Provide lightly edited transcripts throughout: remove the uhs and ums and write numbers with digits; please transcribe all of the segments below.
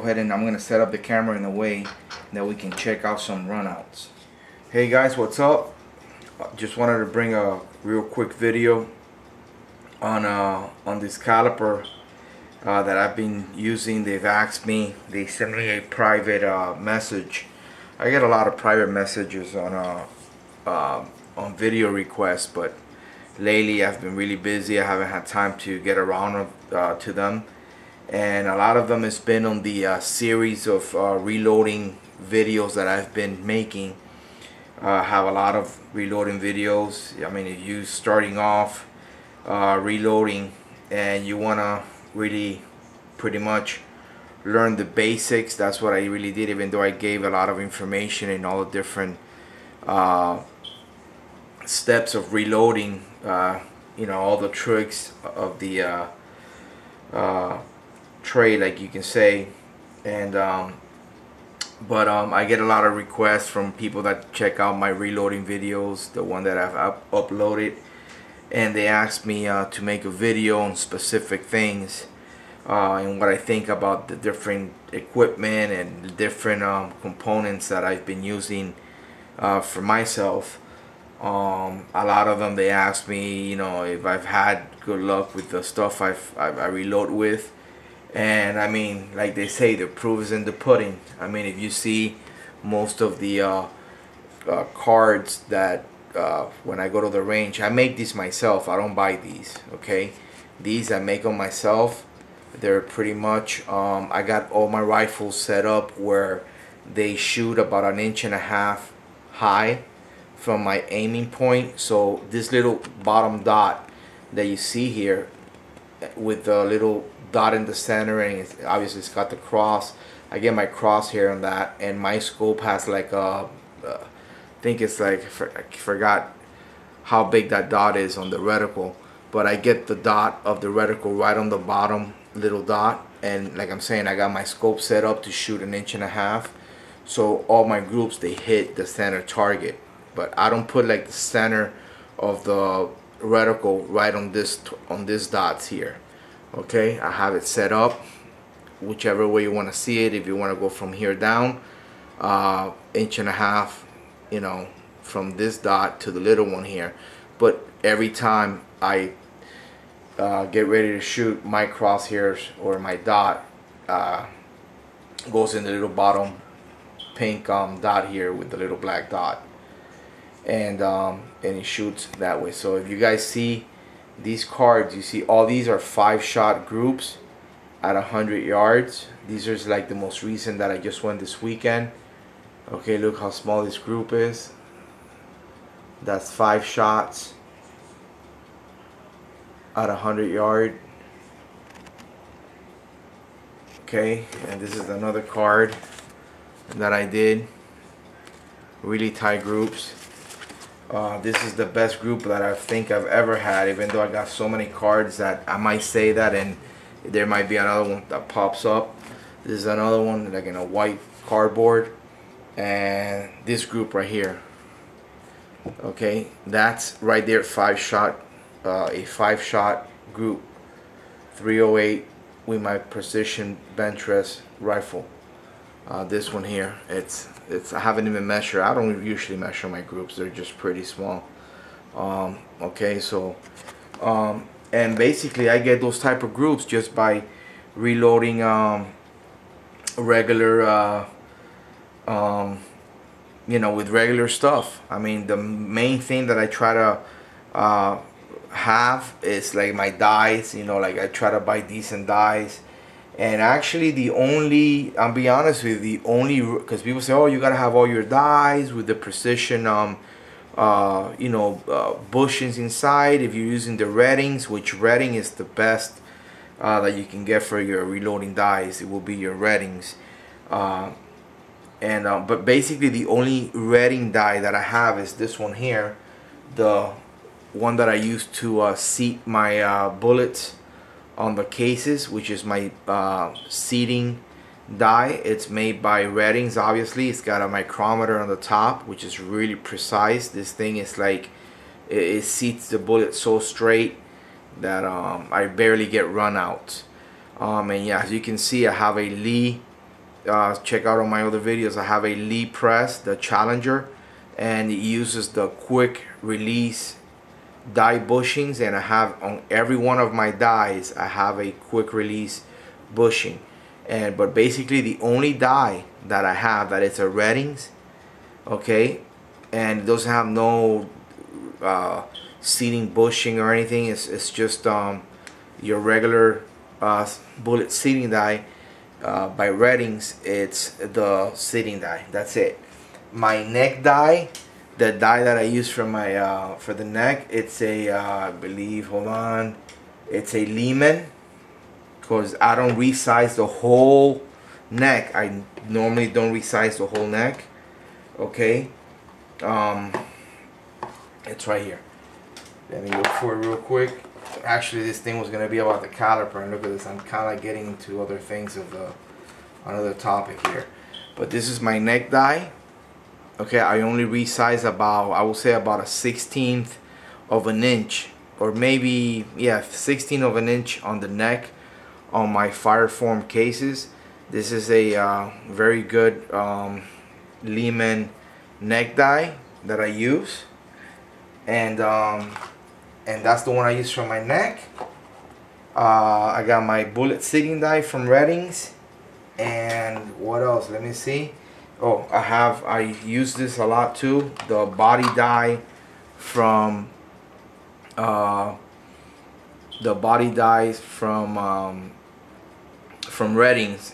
ahead and I'm gonna set up the camera in a way that we can check out some runouts. Hey guys, what's up? Just wanted to bring a real quick video on this caliper that I've been using. They've asked me, they sent me a private message. I get a lot of private messages on video requests, but lately I've been really busy. I haven't had time to get around to them, and a lot of them has been on the series of reloading videos that I've been making. I have a lot of reloading videos. I mean, if you starting off reloading and you wanna really pretty much learn the basics, that's what I really did, even though I gave a lot of information in all the different steps of reloading, you know, all the tricks of the trade, like you can say. And I get a lot of requests from people that check out my reloading videos, the one that I've uploaded, and they ask me to make a video on specific things and what I think about the different equipment and the different components that I've been using for myself. A lot of them, they ask me, you know, if I've had good luck with the stuff I reload with. And I mean, like they say, the proof is in the pudding. I mean, if you see most of the cards that when I go to the range, I make these myself. I don't buy these, okay? These I make them myself. They're pretty much, I got all my rifles set up where they shoot about 1.5 inches high from my aiming point. So this little bottom dot that you see here with the little dot in the center, and obviously it's got the cross. I get my crosshair on that, and my scope has like a I think it's like, I forgot how big that dot is on the reticle, but I get the dot of the reticle right on the bottom little dot. And like I'm saying, I got my scope set up to shoot 1.5 inches, so all my groups, they hit the center target. But I don't put like the center of the reticle right on this dots here. Okay, I have it set up whichever way you want to see it. If you want to go from here down 1.5 inches, you know, from this dot to the little one here. But every time I get ready to shoot, my crosshairs or my dot goes in the little bottom pink dot here with the little black dot, and it shoots that way. So if you guys see these cards, you see all these are 5-shot groups at 100 yards. These are like the most recent that I just went this weekend. Okay, look how small this group is. That's 5 shots at 100 yard. Okay, and this is another card that I did. Really tight groups. This is the best group that I think I've ever had, even though I got so many cards that I might say that and there might be another one that pops up. This is another one like in a white cardboard, and this group right here, okay, that's right there, 5-shot, a 5-shot group, 308 with my precision bench rest rifle. This one here, it's I haven't even measured. I don't usually measure my groups, they're just pretty small. Okay, so and basically I get those type of groups just by reloading regular you know, with regular stuff. I mean, the main thing that I try to have is like my dies, you know, like I try to buy decent dies. And actually the only, I'll be honest with you, the only, because people say, oh, you gotta have all your dies with the precision you know, bushings inside. If you're using the reddings, which redding is the best that you can get for your reloading dies, it will be your reddings. But basically the only redding die that I have is this one here, the one that I use to seat my bullets on the cases, which is my seating die. It's made by reddings. Obviously it's got a micrometer on the top, which is really precise. This thing is like, it seats the bullet so straight that I barely get run out. And yeah, as you can see, I have a Lee check out on my other videos, I have a lead press, the Challenger, and it uses the quick release die bushings, and I have on every one of my dies I have a quick release bushing. But basically the only die that I have that it's a Reddings, okay, and it doesn't have no seating bushing or anything. It's just your regular bullet seating die by Reddings. It's the seating die. That's it. My neck die, the die that I use for my for the neck, it's a I believe, hold on, it's a Lehman, because I don't resize the whole neck. I normally don't resize the whole neck. Okay, it's right here. Let me look for it real quick. Actually, this thing was gonna be about the caliper, and look at this. I'm kind of getting into other things of another topic here. But this is my neck die. Okay, I only resize about, I would say about a 1/16 of an inch, or maybe, yeah, 1/16 of an inch on the neck on my Fireform cases. This is a very good Lehman neck die that I use, and that's the one I use for my neck. I got my bullet seating die from Reddings, and what else? Let me see. Oh, I use this a lot too. The body die from Reddings.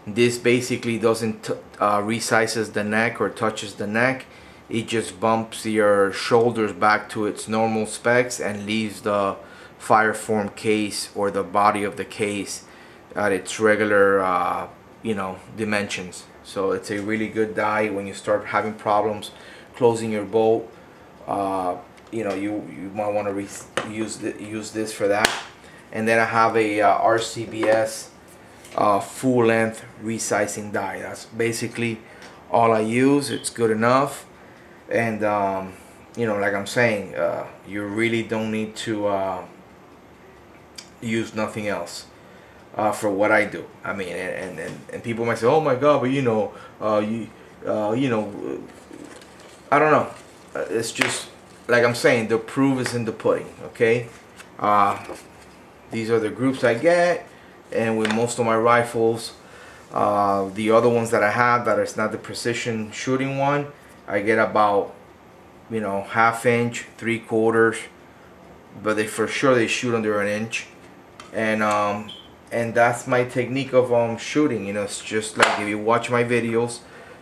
This basically doesn't resizes the neck or touches the neck. It just bumps your shoulders back to its normal specs and leaves the Fireform case or the body of the case at its regular you know, dimensions. So it's a really good die when you start having problems closing your bolt. You know, you might want to use this for that. And then I have a RCBS full length resizing die. That's basically all I use. It's good enough, and you know, like I'm saying, you really don't need to use nothing else for what I do. I mean, and people might say, oh my God, but you know, you know, I don't know. It's just like I'm saying, the proof is in the pudding. Okay, these are the groups I get, and with most of my rifles, the other ones that I have that is not the precision shooting one, I get about, you know, 1/2 inch, 3/4, but they for sure they shoot under an inch, and that's my technique of shooting. You know, it's just like if you watch my videos,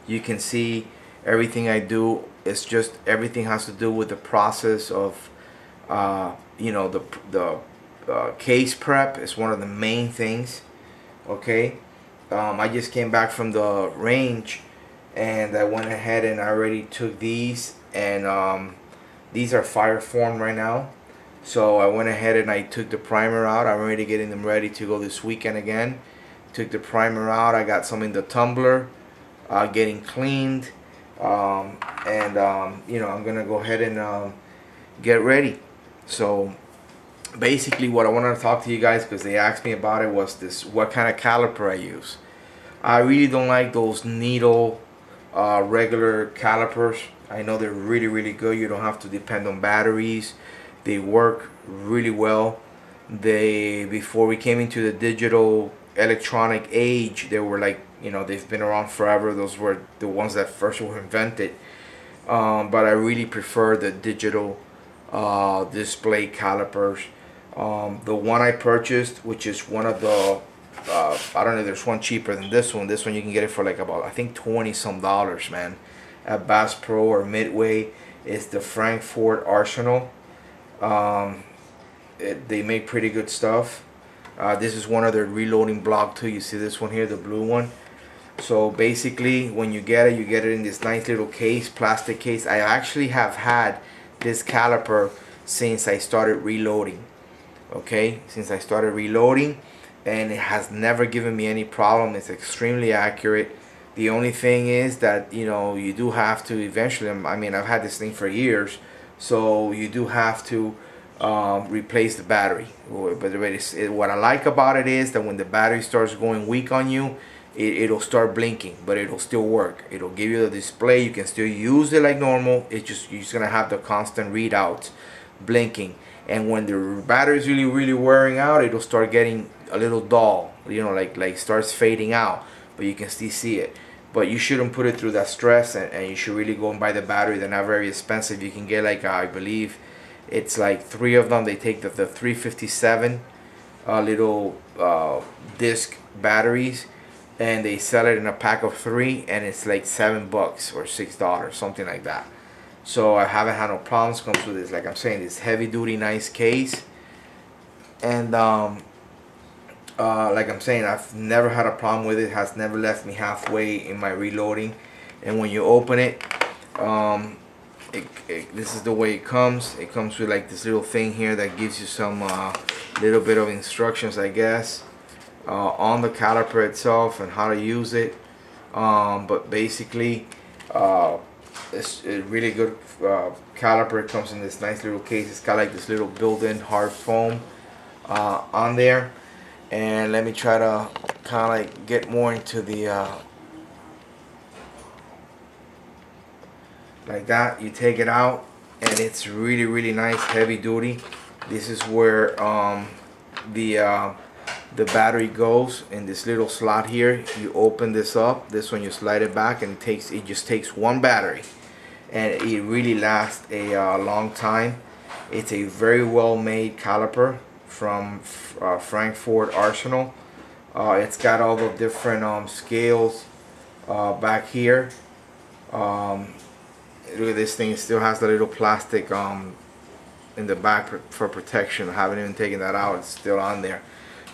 you can see everything I do. It's just everything has to do with the process of you know, the case prep is one of the main things. Okay, I just came back from the range, and I went ahead and I already took these, and these are Fireform right now. So I went ahead and I took the primer out. I'm already getting them ready to go this weekend again. Took the primer out. I got some in the tumbler, getting cleaned, and you know, I'm gonna go ahead and get ready. So basically what I wanted to talk to you guys, because they asked me about it, was this: what kind of caliper I use. I really don't like those needle regular calipers. I know they're really good. You don't have to depend on batteries. They work really well. Before we came into the digital electronic age, they were like, you know, they've been around forever. Those were the ones that first were invented. But I really prefer the digital display calipers. The one I purchased, which is one of the I don't know if there's one cheaper than this one. This one you can get it for like about, I think, $20-some, man, at Bass Pro or Midway. It's the Frankford Arsenal. They make pretty good stuff. This is one of their reloading block too. You see this one here, the blue one. So basically, when you get it in this nice little case, plastic case. I actually have had this caliper since I started reloading. Okay, since I started reloading, and it has never given me any problem. It's extremely accurate. The only thing is that, you know, you do have to eventually, I mean, I've had this thing for years, so you do have to replace the battery. But what I like about it is that when the battery starts going weak on you, it'll start blinking, but it'll still work. It'll give you the display. You can still use it like normal. It's just, you're just gonna have the constant readouts blinking. And when the battery's really wearing out, it'll start getting a little dull, you know, like starts fading out, but you can still see it. But you shouldn't put it through that stress, and you should really go and buy the battery. They're not very expensive. You can get like, I believe it's like 3 of them. They take the 357 little disc batteries, and they sell it in a pack of 3, and it's like $7 or $6, something like that. So I haven't had no problems. Comes with this, like I'm saying, this heavy duty nice case. And like I'm saying, I've never had a problem with it. Has never left me halfway in my reloading. And when you open it, this is the way it comes. It comes with like this little thing here that gives you some little bit of instructions, I guess, on the caliper itself and how to use it. But basically, it's a really good caliper. It comes in this nice little case. It's got like this little built-in hard foam on there. And let me try to kind of like get more into the like that. You take it out, and it's really nice, heavy duty. This is where the battery goes in this little slot here. You open this up. This one you slide it back, and it just takes one battery, and it really lasts a long time. It's a very well made caliper from Frankford Arsenal. It's got all the different scales back here. Look at this thing. It still has the little plastic in the back for protection. I haven't even taken that out. It's still on there.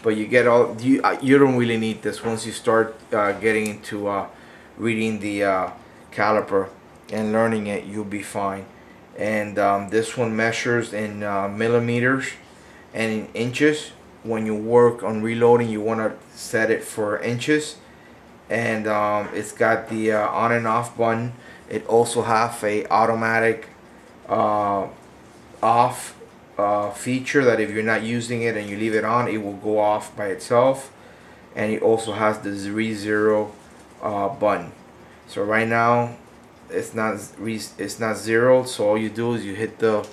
But you get all, you don't really need this. Once you start getting into reading the caliper and learning it, you'll be fine. And this one measures in millimeters and in inches. When you work on reloading, you want to set it for inches. And it's got the on and off button. It also has a automatic off feature that if you're not using it and you leave it on, it will go off by itself. And it also has the re-zero button. So right now it's not zeroed, so all you do is you hit the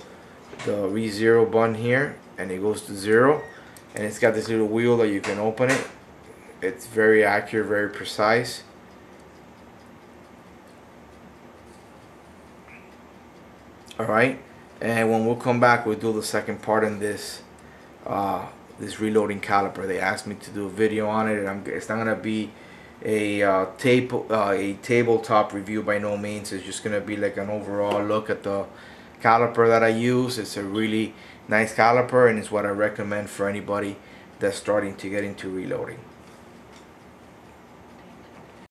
re-zero button here, and it goes to 0. And it's got this little wheel that you can open it. It's very accurate, very precise. Alright, and when we'll come back, we'll do the second part in this this reloading caliper. They asked me to do a video on it, and it's not gonna be a tabletop review by no means. It's just gonna be like an overall look at the caliper that I use. It's a really nice caliper, and it's what I recommend for anybody that's starting to get into reloading.